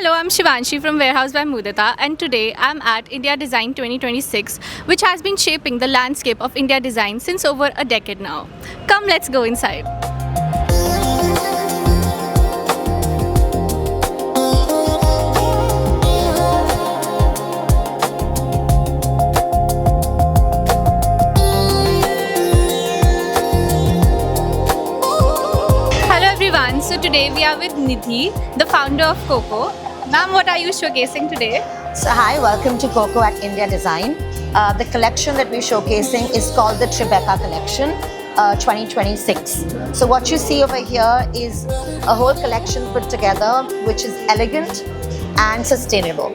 Hello, I'm Shivanshi from Warehouse by Mudita, and today I'm at India Design 2026, which has been shaping the landscape of India design since over a decade now. Come, let's go inside. Hello everyone, so today we are with Nidhi, the founder of Coco. Ma'am, what are you showcasing today? So hi, welcome to Coco at India Design. The collection that we're showcasing is called the Tribeca Collection 2026. So what you see over here is a whole collection put together which is elegant and sustainable.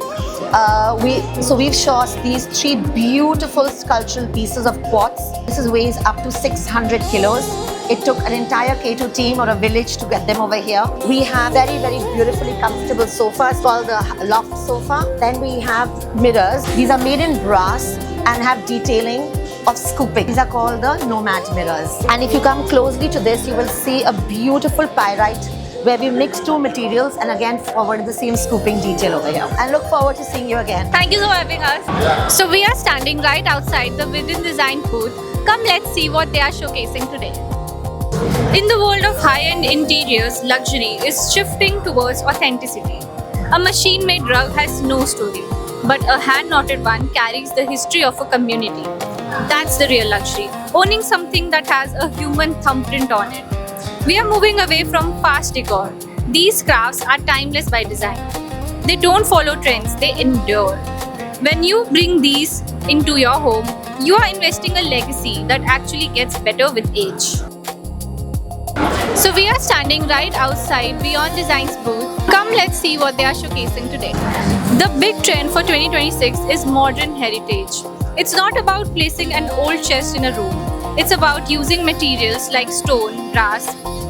We've sourced these three beautiful sculptural pieces of quartz. This weighs up to 600 kilos. It took an entire K2 team or a village to get them over here. We have very, very beautifully comfortable sofas called the loft sofa. Then we have mirrors. These are made in brass and have detailing of scooping. These are called the nomad mirrors. And if you come closely to this, you will see a beautiful pyrite where we mix two materials and again forward the same scooping detail over here. And look forward to seeing you again. Thank you for having us. So we are standing right outside the Within Design booth. Come, let's see what they are showcasing today. In the world of high-end interiors, luxury is shifting towards authenticity. A machine-made rug has no story, but a hand-knotted one carries the history of a community. That's the real luxury, owning something that has a human thumbprint on it. We are moving away from fast decor. These crafts are timeless by design. They don't follow trends, they endure. When you bring these into your home, you are investing a legacy that actually gets better with age. So we are standing right outside Beyond Design's booth. Come, let's see what they are showcasing today. The big trend for 2026 is modern heritage. It's not about placing an old chest in a room. It's about using materials like stone, brass,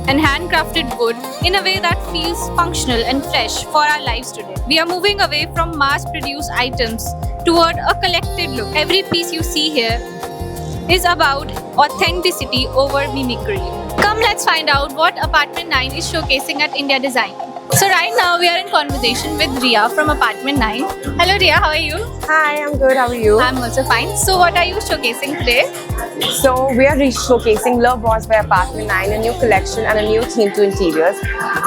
and handcrafted wood in a way that feels functional and fresh for our lives today. We are moving away from mass-produced items toward a collected look. Every piece you see here is about authenticity over mimicry. Come, let's find out what Apartment 9 is showcasing at India Design. So right now we are in conversation with Ria from Apartment 9. Hello Ria, how are you? Hi, I'm good. How are you? I'm also fine. So what are you showcasing today? So we are showcasing Love Wars by Apartment 9, a new collection and a new theme to interiors.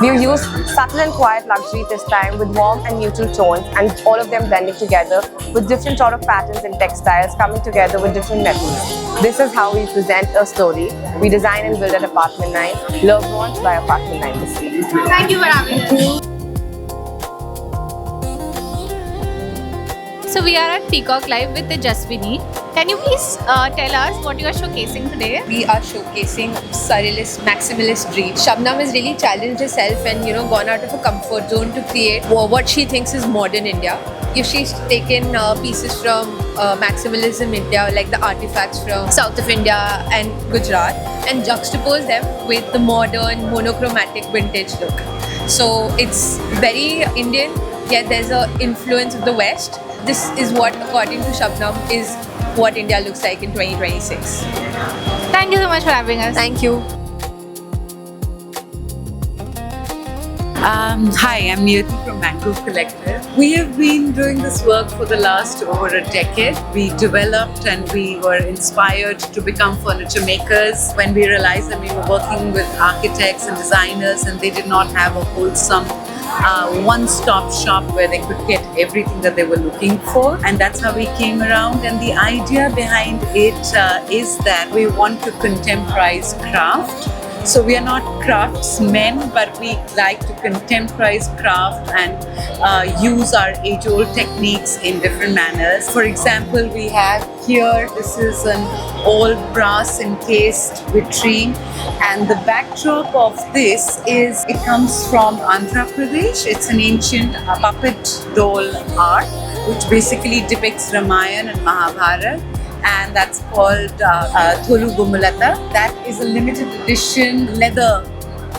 We've used subtle and quiet luxury this time with warm and neutral tones and all of them blending together with different sort of patterns and textiles coming together with different metals. This is how we present a story. We design and build at Apartment 9, Love Wars by Apartment 9 this year. Thank you for having me. So we are at Peacock Live with the Jaswini. Can you please tell us what you are showcasing today? We are showcasing surrealist, maximalist dream. Shabnam has really challenged herself and gone out of her comfort zone to create what she thinks is modern India. If she's taken pieces from maximalism India, like the artifacts from south of India and Gujarat, and juxtapose them with the modern monochromatic vintage look. So it's very Indian, yet there's an influence of the West. This is what, according to Shabnam, is what India looks like in 2026. Thank you so much for having us. Thank you. Hi, I'm Niyati from Mangrove Collective. We have been doing this work for the last over a decade. We developed and we were inspired to become furniture makers when we realized that we were working with architects and designers and they did not have a wholesome one-stop shop where they could get everything that they were looking for, and that's how we came around. And the idea behind it is that we want to contemporize craft. So we are not craftsmen, but we like to contemporize craft and use our age-old techniques in different manners. For example, we have here, this is an all brass encased vitrine, and the backdrop of this is, it comes from Andhra Pradesh. It's an ancient puppet doll art, which basically depicts Ramayana and Mahabharata. And that's called Tholu Gumulata. That is a limited edition leather,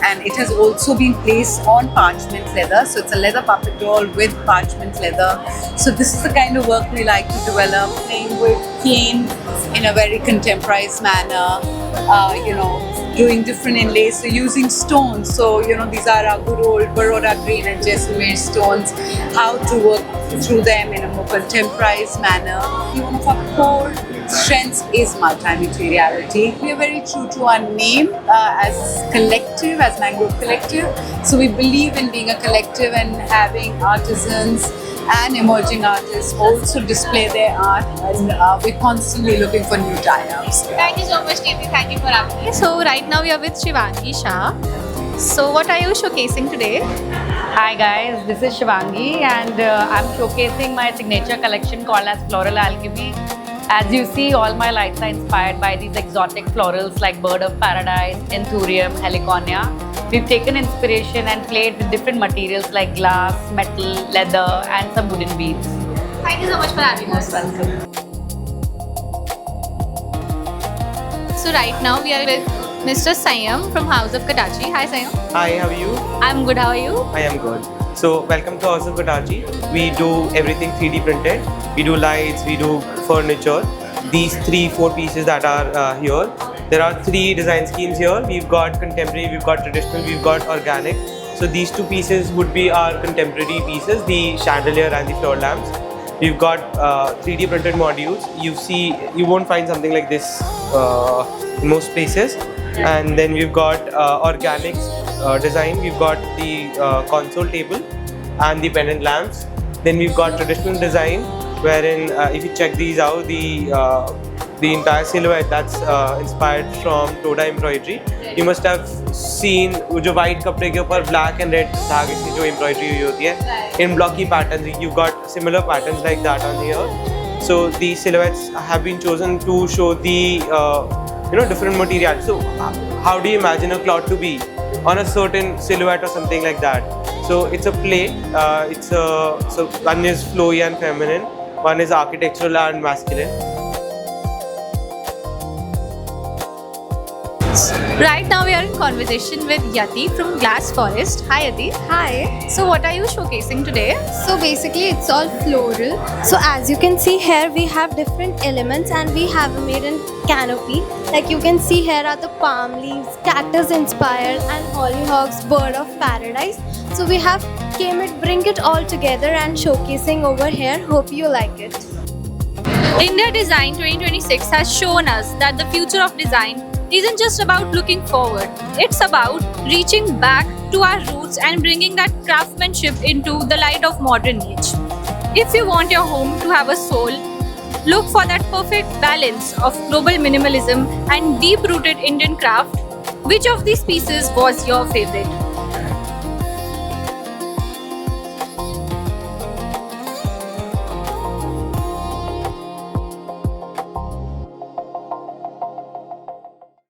and it has also been placed on parchment leather. So it's a leather puppet doll with parchment leather. So this is the kind of work we like to develop, playing with cane in a very contemporary manner, doing different inlays, so using stones. So, these are our good old Baroda green and Jaisalmer stones, how to work through them in a more contemporized manner. One of our core strengths is multi-materiality. We are very true to our name as collective, as Mangrove Collective. So we believe in being a collective and having artisans and emerging artists also display their art, and we're constantly looking for new tie-ups. Thank you so much, Kirti. Thank you for having me. So right now we are with Shivangi Shah. So what are you showcasing today? Hi guys, this is Shivangi and I'm showcasing my signature collection called as Floral Alchemy. As you see, all my lights are inspired by these exotic florals like Bird of Paradise, Anthurium, Heliconia. We've taken inspiration and played with different materials like glass, metal, leather and some wooden beads. Thank you so much for having us. Welcome. So right now we are with Mr. Sayam from House of Katachi. Hi Sayam. Hi, how are you? I'm good. How are you? I am good. So, welcome to House of Katachi. We do everything 3D printed. We do lights, we do furniture. These 3-4 pieces that are here. There are 3 design schemes here. We've got contemporary, we've got traditional, we've got organic. So, these 2 pieces would be our contemporary pieces, the chandelier and the floor lamps. We've got 3D printed modules. You won't find something like this in most places. And then we've got organic design. We've got the console table and the pendant lamps. Then we've got traditional design, wherein if you check these out, the entire silhouette that's inspired from Toda embroidery. You must have seen जो white कपड़े के ऊपर black and red धागे से जो embroidery हुई होती है in blocky patterns. You've got similar patterns like that on here. So these silhouettes have been chosen to show the different materials. So how do you imagine a cloth to be on a certain silhouette or something like that? So it's a play. So one is flowy and feminine, one is architectural and masculine. Right now we are in conversation with Yati from Glass Forest. Hi Yati. Hi. So what are you showcasing today? So basically it's all floral. So as you can see here we have different elements and we have made a canopy. Like you can see here are the palm leaves, cactus inspired and hollyhocks, bird of paradise. So we have bring it all together and showcasing over here. Hope you like it. India Design 2026 has shown us that the future of design isn't just about looking forward. It's about reaching back to our roots and bringing that craftsmanship into the light of modern age. If you want your home to have a soul, look for that perfect balance of global minimalism and deep-rooted Indian craft. Which of these pieces was your favorite?